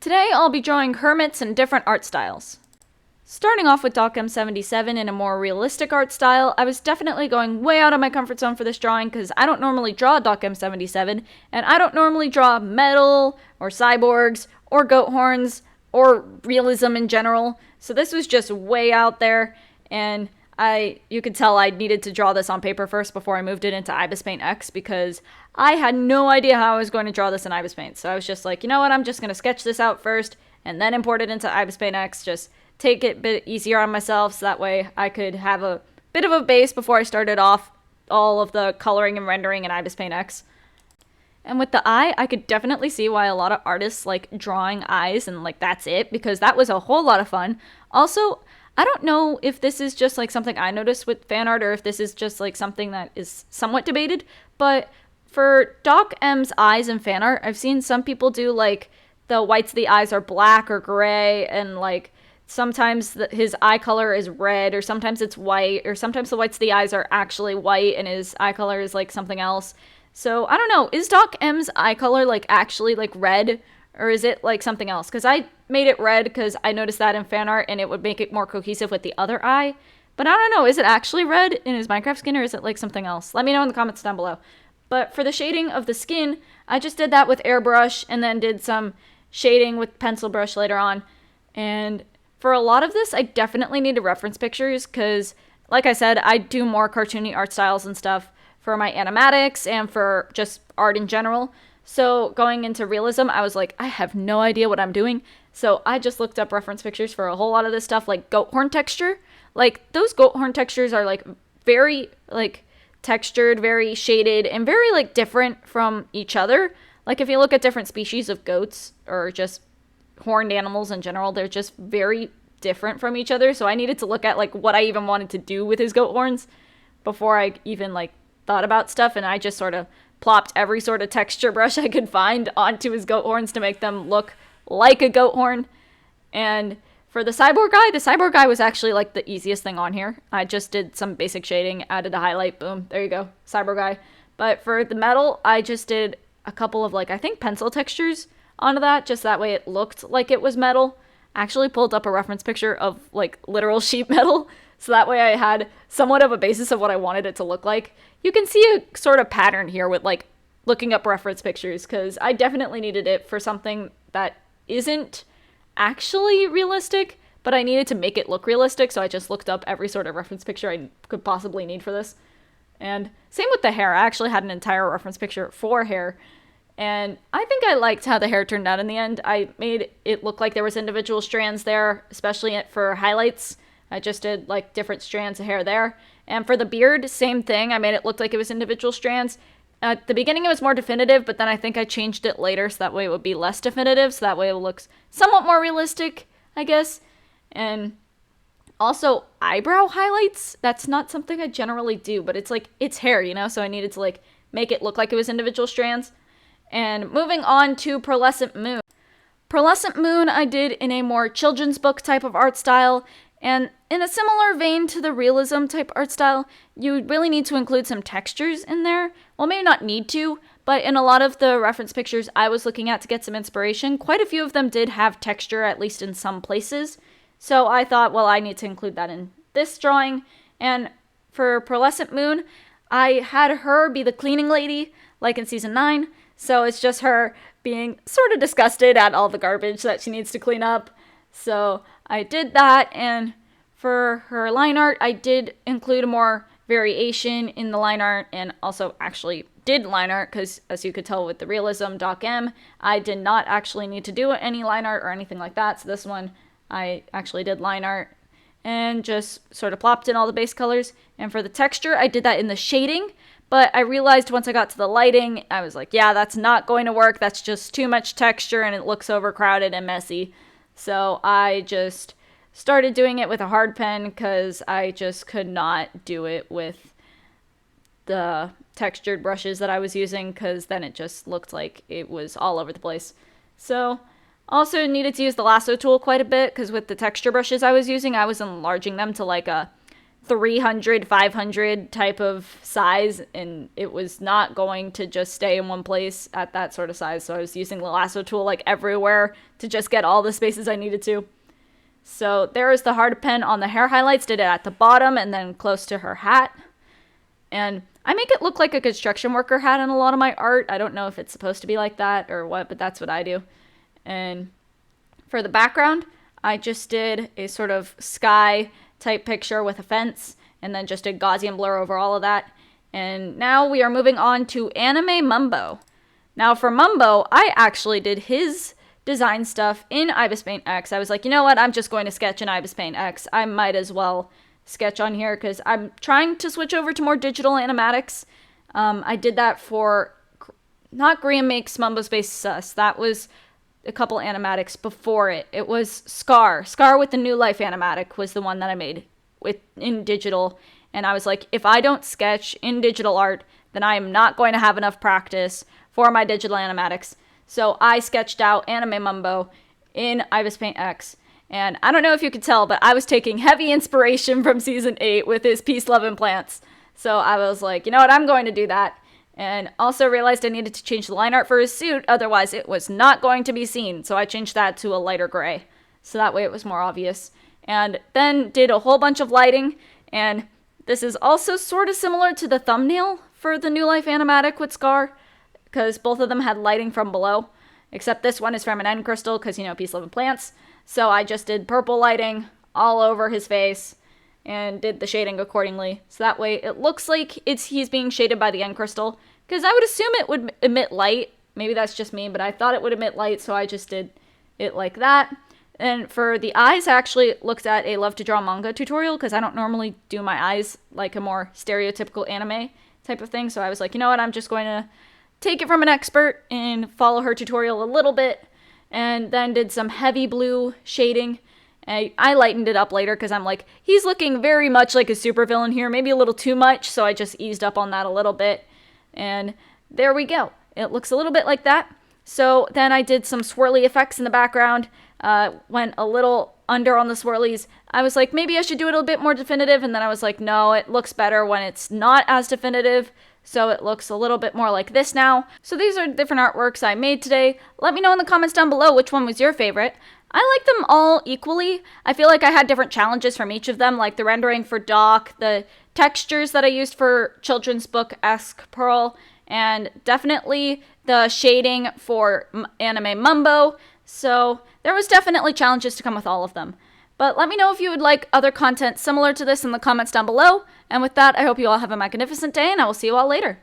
Today I'll be drawing hermits in different art styles. Starting off with Doc M77 in a more realistic art style, I was definitely going way out of my comfort zone for this drawing because I don't normally draw Doc M77, and I don't normally draw metal, or cyborgs, or goat horns, or realism in general, so this was just way out there, and you could tell I needed to draw this on paper first before I moved it into Ibis Paint X because I had no idea how I was going to draw this in Ibis Paint. So I was just like, you know what, I'm just going to sketch this out first and then import it into Ibis Paint X, just take it a bit easier on myself so that way I could have a bit of a base before I started off all of the coloring and rendering in Ibis Paint X. And with the eye, I could definitely see why a lot of artists like drawing eyes and like that's it, because that was a whole lot of fun. Also, I don't know if this is just like something I noticed with fan art or if this is just like something that is somewhat debated, but for Doc M's eyes in fan art, I've seen some people do like the whites of the eyes are black or gray, and like sometimes his eye color is red, or sometimes it's white, or sometimes the whites of the eyes are actually white and his eye color is like something else. So I don't know, is Doc M's eye color like actually like red, or is it like something else? Because I made it red because I noticed that in fan art and it would make it more cohesive with the other eye. But I don't know, is it actually red in his Minecraft skin or is it like something else? Let me know in the comments down below. But for the shading of the skin, I just did that with airbrush and then did some shading with pencil brush later on. And for a lot of this, I definitely needed reference pictures because, like I said, I do more cartoony art styles and stuff for my animatics and for just art in general. So going into realism, I was like, I have no idea what I'm doing. So I just looked up reference pictures for a whole lot of this stuff, like goat horn texture. Like those goat horn textures are like very like textured, very shaded, and very like different from each other. Like if you look at different species of goats or just horned animals in general, they're just very different from each other. So I needed to look at like what I even wanted to do with his goat horns before I even like thought about stuff, and I just sort of plopped every sort of texture brush I could find onto his goat horns to make them look like a goat horn. And for the cyborg guy was actually like the easiest thing on here. I just did some basic shading, added a highlight, boom, there you go, cyborg guy. But for the metal, I just did a couple of like, I think pencil textures onto that, just that way it looked like it was metal. I actually pulled up a reference picture of like literal sheet metal, so that way I had somewhat of a basis of what I wanted it to look like. You can see a sort of pattern here with like looking up reference pictures, because I definitely needed it for something that isn't actually realistic, but I needed to make it look realistic, so I just looked up every sort of reference picture I could possibly need for this. And same with the hair. I actually had an entire reference picture for hair, and I think I liked how the hair turned out in the end. I made it look like there was individual strands there, especially for highlights. I just did like different strands of hair there. And for the beard, same thing. I made it look like it was individual strands. At the beginning it was more definitive, but then I think I changed it later so that way it would be less definitive, so that way it looks somewhat more realistic, I guess. And also eyebrow highlights, that's not something I generally do, but it's like, it's hair, you know, so I needed to like make it look like it was individual strands. And moving on to Pearlescent Moon. Pearlescent Moon I did in a more children's book type of art style, and in a similar vein to the realism type art style, you really need to include some textures in there. Well, maybe not need to, but in a lot of the reference pictures I was looking at to get some inspiration, quite a few of them did have texture, at least in some places. So I thought, well, I need to include that in this drawing. And for Pearlescent Moon, I had her be the cleaning lady, like in season 9. So it's just her being sort of disgusted at all the garbage that she needs to clean up. So I did that, and for her line art, I did include more variation in the line art, and also actually did line art, because as you could tell with the realism Doc M, I did not actually need to do any line art or anything like that. So this one, I actually did line art and just sort of plopped in all the base colors. And for the texture, I did that in the shading, but I realized once I got to the lighting, I was like, yeah, that's not going to work. That's just too much texture and it looks overcrowded and messy. So I just started doing it with a hard pen because I just could not do it with the textured brushes that I was using, because then it just looked like it was all over the place. So also needed to use the lasso tool quite a bit, because with the texture brushes I was using, I was enlarging them to like a 300, 500 type of size, and it was not going to just stay in one place at that sort of size. So I was using the lasso tool like everywhere to just get all the spaces I needed to. So there is the hard pen on the hair highlights. Did it at the bottom and then close to her hat. And I make it look like a construction worker hat in a lot of my art. I don't know if it's supposed to be like that or what, but that's what I do. And for the background, I just did a sort of sky type picture with a fence and then just did Gaussian blur over all of that. And now we are moving on to Anime Mumbo. Now for Mumbo, I actually did his design stuff in Ibis Paint X. I was like, you know what? I'm just going to sketch in Ibis Paint X. I might as well sketch on here because I'm trying to switch over to more digital animatics. I did that for not Graham Makes Mumbo Space Sus. That was a couple animatics before it. It was Scar. Scar with the New Life animatic was the one that I made in digital. And I was like, if I don't sketch in digital art, then I am not going to have enough practice for my digital animatics. So I sketched out Anime Mumbo in Ibis Paint X. And I don't know if you could tell, but I was taking heavy inspiration from Season 8 with his Peace, Love, and Plants. So I was like, you know what, I'm going to do that. And also realized I needed to change the line art for his suit, otherwise it was not going to be seen. So I changed that to a lighter gray. So that way it was more obvious. And then did a whole bunch of lighting. And this is also sort of similar to the thumbnail for the New Life animatic with Scar, because both of them had lighting from below. Except this one is from an end crystal, because, you know, Peace, Love, and Plants. So I just did purple lighting all over his face and did the shading accordingly. So that way it looks like he's being shaded by the end crystal. Because I would assume it would emit light. Maybe that's just me, but I thought it would emit light, so I just did it like that. And for the eyes, I actually looked at a Love to Draw manga tutorial, because I don't normally do my eyes like a more stereotypical anime type of thing. So I was like, you know what, I'm just going to take it from an expert and follow her tutorial a little bit. And then did some heavy blue shading. I lightened it up later because I'm like, he's looking very much like a supervillain here, maybe a little too much, so I just eased up on that a little bit. And there we go. It looks a little bit like that. So then I did some swirly effects in the background, went a little under on the swirlies. I was like, maybe I should do it a bit more definitive, and then I was like, no, it looks better when it's not as definitive. So it looks a little bit more like this now. So these are different artworks I made today. Let me know in the comments down below which one was your favorite. I like them all equally. I feel like I had different challenges from each of them, like the rendering for Doc, the textures that I used for children's book-esque Pearl, and definitely the shading for Anime Mumbo. So there was definitely challenges to come with all of them. But let me know if you would like other content similar to this in the comments down below. And with that, I hope you all have a magnificent day, and I will see you all later.